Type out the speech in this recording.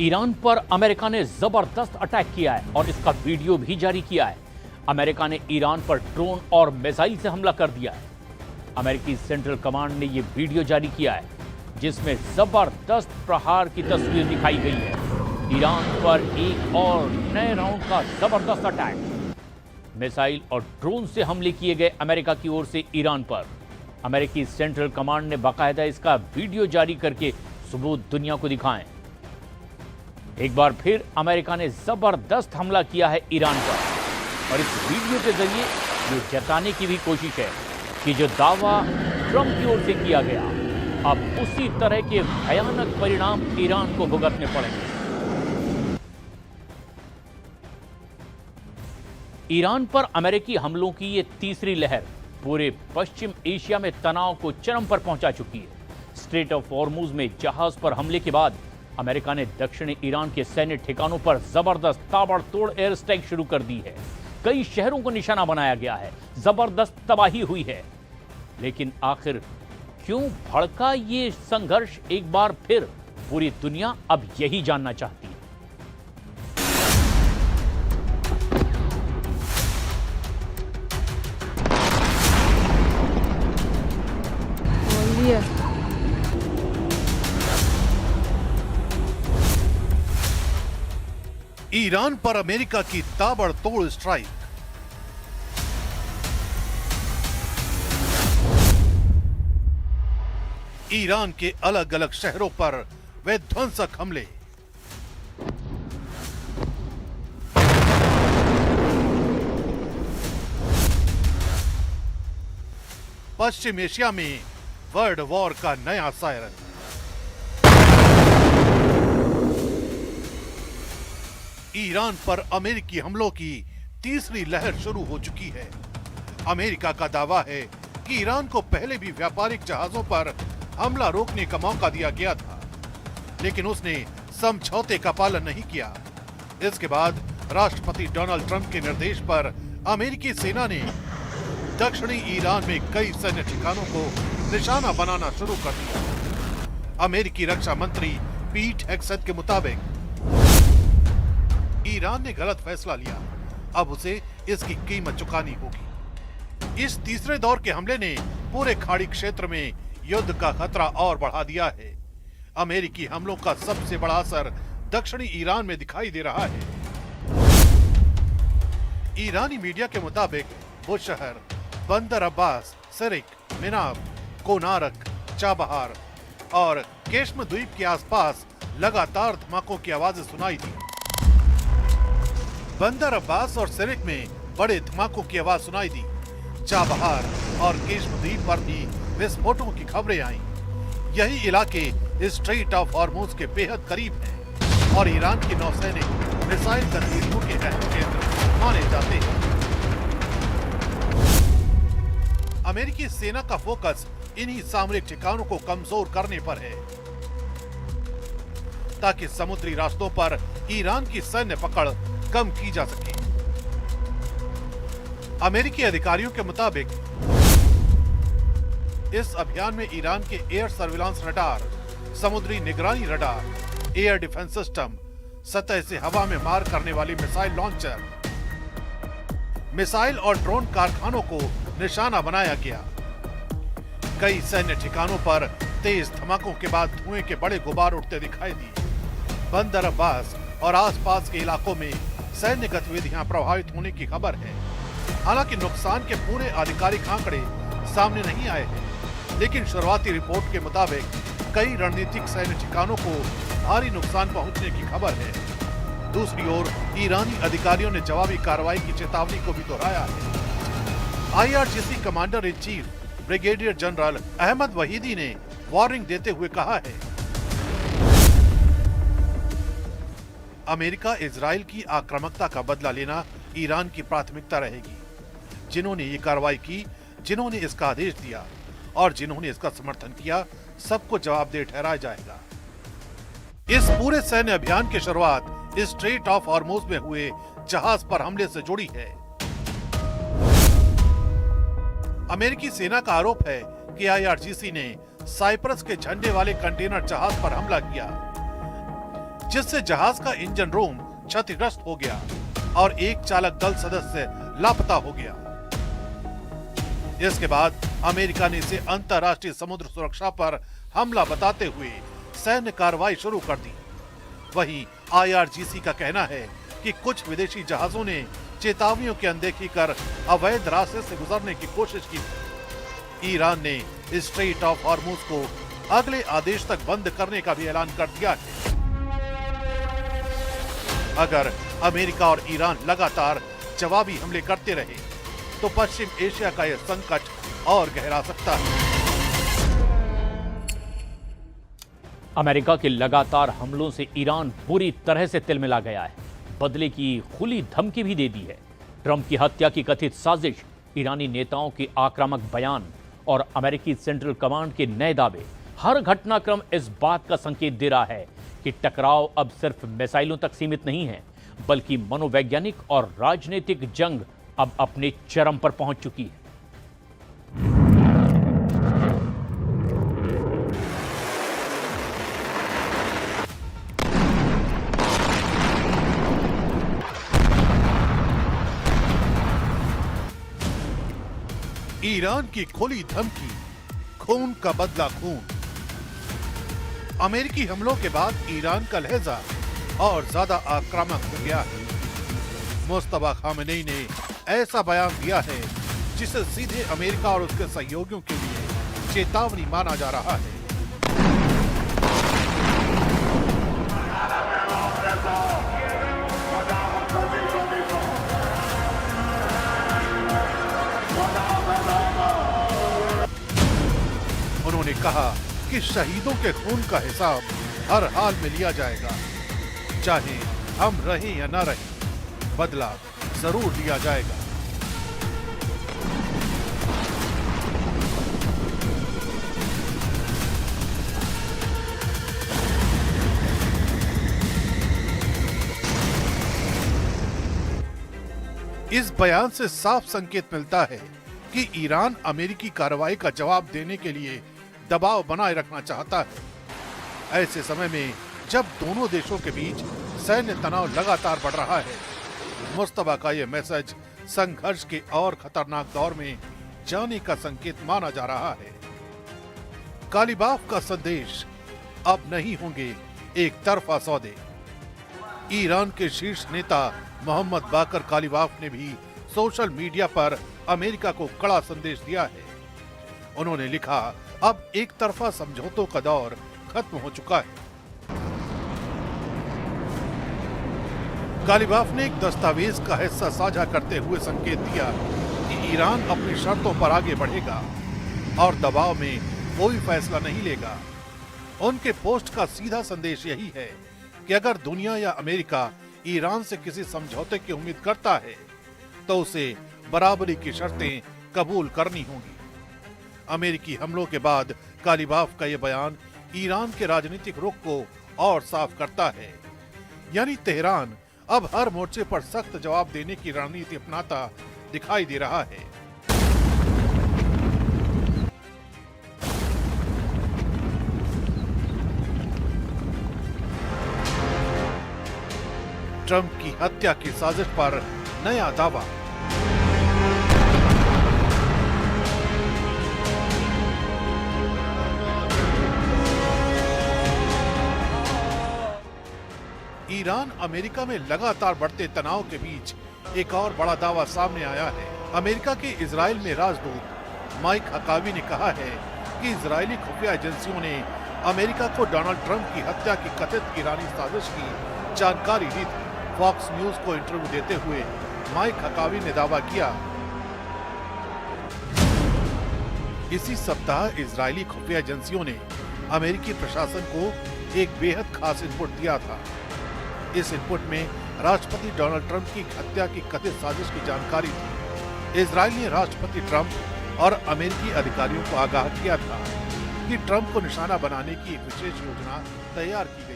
Iran पर America ने जबरदस्त अटैक किया है और इसका वीडियो भी जारी किया है। अमेरिका ने ईरान पर ड्रोन और मिसाइल से हमला कर दिया है। अमेरिकी सेंट्रल कमांड ने यह वीडियो जारी किया है जिसमें जबरदस्त प्रहार की तस्वीर दिखाई गई है। ईरान पर एक और नए राउंड का जबरदस्त अटैक। मिसाइल और ड्रोन से हमले किए गए अमेरिका की ओर से ईरान पर। अमेरिकी सेंट्रल कमांड ने बाकायदा इसका वीडियो जारी करके सबूत दुनिया को दिखाएं। एक बार फिर अमेरिका ने जबरदस्त हमला किया है ईरान पर और इस वीडियो के जरिए ये जताने की भी कोशिश है कि जो दावा ट्रंप की ओर से किया गया, अब उसी तरह के भयानक परिणाम ईरान को भुगतने पड़ेंगे। ईरान पर अमेरिकी हमलों की ये तीसरी लहर पूरे पश्चिम एशिया में तनाव को चरम पर पहुंचा चुकी है। स्ट्रेट ऑफ हॉर्मुज में जहाज पर हमले के बाद अमेरिका ने दक्षिणी ईरान के सैन्य ठिकानों पर जबरदस्त ताबड़तोड़ एयर स्ट्राइक शुरू कर दी है। कई शहरों को निशाना बनाया गया है। जबरदस्त तबाही हुई है। लेकिन आखिर क्यों भड़का ये संघर्ष, एक बार फिर पूरी दुनिया अब यही जानना चाहती है। ईरान पर अमेरिका की ताबड़तोड़ स्ट्राइक। ईरान के अलग अलग शहरों पर विध्वंसक हमले। पश्चिम एशिया में वर्ल्ड वॉर का नया सायरन। ईरान पर अमेरिकी हमलों की तीसरी लहर शुरू हो चुकी है। अमेरिका का दावा है कि ईरान को पहले भी व्यापारिक जहाजों पर हमला रोकने का मौका दिया गया था, लेकिन उसने समझौते का पालन नहीं किया। इसके बाद राष्ट्रपति डोनाल्ड ट्रंप के निर्देश पर अमेरिकी सेना ने दक्षिणी ईरान में कई सैन्य ठिकानों को निशाना बनाना शुरू कर दिया। अमेरिकी रक्षा मंत्री पीट हेग्सेथ के मुताबिक ईरान ने गलत फैसला लिया, अब उसे इसकी कीमत चुकानी होगी। इस तीसरे दौर के हमले ने पूरे खाड़ी क्षेत्र में युद्ध का खतरा और बढ़ा दिया है। अमेरिकी हमलों का सबसे बड़ा असर दक्षिणी ईरान में दिखाई दे रहा है। ईरानी मीडिया के मुताबिक वो शहर बंदर अब्बास, सिरिक, मिनाब, कोनारक, चाबहार और केश्म द्वीप के आसपास लगातार धमाकों की आवाजें सुनाई दी। बंदर अब्बास और सिरिक में बड़े धमाकों की आवाज सुनाई दी। चाबहार और केश्म द्वीप पर भी विस्फोटों की खबरें आईं। यही इलाके स्ट्रेट ऑफ हॉर्मुज के बेहद करीब हैं और ईरान की नौसैनिक मिसाइल गतिविधियों के अहम केंद्र माने जाते हैं। अमेरिकी सेना का फोकस इन्हीं सामरिक ठिकानों को कमजोर करने पर है ताकि समुद्री रास्तों पर ईरान की सैन्य पकड़ कम की जा सके। अमेरिकी अधिकारियों के मुताबिक इस अभियान में ईरान के एयर सर्विलांस रडार, समुद्री निगरानी रडार, एयर डिफेंस सिस्टम, सतह से हवा में मार करने वाली मिसाइल लॉन्चर, मिसाइल और ड्रोन कारखानों को निशाना बनाया गया। कई सैन्य ठिकानों पर तेज धमाकों के बाद धुएं के बड़े गुबार उठते दिखाई दिए। बंदर अब्बास और आसपास के इलाकों में सैन्य गतिविधियां प्रभावित होने की खबर है। हालांकि नुकसान के पूरे आधिकारिक आंकड़े सामने नहीं आए हैं, लेकिन शुरुआती रिपोर्ट के मुताबिक कई रणनीतिक सैन्य ठिकानों को भारी नुकसान पहुंचने की खबर है। दूसरी ओर ईरानी अधिकारियों ने जवाबी कार्रवाई की चेतावनी को भी दोहराया है। IRGC commander in chief brigadier general Ahmad Vahidi ने वार्निंग देते हुए कहा है, अमेरिका इजराइल की आक्रामकता का बदला लेना ईरान की प्राथमिकता रहेगी। जिन्होंने ये कार्रवाई की, जिन्होंने इसका आदेश दिया और जिन्होंने इसका समर्थन किया, सबको जवाबदेह ठहराया जाएगा। इस पूरे सैन्य अभियान की शुरुआत स्ट्रेट ऑफ हॉर्मुज में हुए जहाज पर हमले से जुड़ी है। अमेरिकी सेना का आरोप है कि IRGC ने साइप्रस के झंडे वाले कंटेनर जहाज पर हमला किया। जिससे जहाज का इंजन रूम क्षतिग्रस्त हो गया और एक चालक दल सदस्य लापता हो गया। इसके बाद अमेरिका ने इसे अंतर्राष्ट्रीय समुद्र सुरक्षा पर हमला बताते हुए सैन्य कार्रवाई शुरू कर दी। वहीं IRGC का कहना है कि कुछ विदेशी जहाजों ने चेतावनियों की अनदेखी कर अवैध रास्ते से गुजरने की कोशिश की थी। ईरान ने स्ट्रेट ऑफ हॉर्मुज को अगले आदेश तक बंद करने का भी ऐलान कर दिया है। अगर अमेरिका और ईरान लगातार जवाबी हमले करते रहे तो पश्चिम एशिया का यह संकट और गहरा सकता है। अमेरिका के लगातार हमलों से ईरान पूरी तरह से तिलमिला गया है। बदले की खुली धमकी भी दे दी है। ट्रंप की हत्या की कथित साजिश, ईरानी नेताओं के आक्रामक बयान और अमेरिकी सेंट्रल कमांड के नए दावे, हर घटनाक्रम इस बात का संकेत दे रहा है कि टकराव अब सिर्फ मिसाइलों तक सीमित नहीं है, बल्कि मनोवैज्ञानिक और राजनीतिक जंग अब अपने चरम पर पहुंच चुकी है। ईरान की खुली धमकी, खून का बदला खून। अमेरिकी हमलों के बाद ईरान का लहजा और ज्यादा आक्रामक हो गया है। मुस्तफा खामेनी ने ऐसा बयान दिया है जिसे सीधे अमेरिका और उसके सहयोगियों के लिए चेतावनी माना जा रहा है। उन्होंने कहा कि शहीदों के खून का हिसाब हर हाल में लिया जाएगा, चाहे हम रहें या ना रहें, बदला जरूर लिया जाएगा। इस बयान से साफ संकेत मिलता है कि ईरान अमेरिकी कार्रवाई का जवाब देने के लिए दबाव बनाए रखना चाहता है। ऐसे समय में जब दोनों देशों के बीच सैन्य तनाव लगातार बढ़ रहा है, मुस्तफा का यह मैसेज संघर्ष के और खतरनाक दौर में जाने का संकेत माना जा रहा है। कालीबाफ का संदेश, अब नहीं होंगे एक तरफा सौदे। ईरान के शीर्ष नेता मोहम्मद बाकर कालीबाफ ने भी सोशल मीडिया पर अमेरिका को कड़ा संदेश दिया है। उन्होंने लिखा, अब एक तरफा समझौतों का दौर खत्म हो चुका है। कालीबाफ ने एक दस्तावेज का हिस्सा साझा करते हुए संकेत दिया कि ईरान अपनी शर्तों पर आगे बढ़ेगा और दबाव में कोई फैसला नहीं लेगा। उनके पोस्ट का सीधा संदेश यही है कि अगर दुनिया या अमेरिका ईरान से किसी समझौते की उम्मीद करता है तो उसे बराबरी की शर्तें कबूल करनी होंगी। अमेरिकी हमलों के बाद कालीबाफ का यह बयान ईरान के राजनीतिक रुख को और साफ करता है, यानी तेहरान अब हर मोर्चे पर सख्त जवाब देने की रणनीति अपनाता दिखाई दे रहा है। ट्रंप की हत्या की साजिश पर नया दावा। ईरान अमेरिका में लगातार बढ़ते तनाव के बीच एक और बड़ा दावा सामने आया है। अमेरिका के इजराइल में राजदूत माइक हकावी ने कहा है कि इजरायली खुफिया एजेंसियों ने अमेरिका को डोनाल्ड ट्रंप की हत्या की कथित ईरानी साजिश की जानकारी दी थी। फॉक्स न्यूज को इंटरव्यू देते हुए माइक हकावी ने दावा किया, इसी सप्ताह इजरायली खुफिया एजेंसियों ने अमेरिकी प्रशासन को एक बेहद खास इनपुट दिया था। इस इनपुट में राष्ट्रपति डोनाल्ड ट्रंप की हत्या की कथित साजिश की जानकारी थी। इजराइल ने राष्ट्रपति ट्रंप और अमेरिकी अधिकारियों को आगाह किया था कि ट्रंप को निशाना बनाने की एक विशेष योजना तैयार की गई।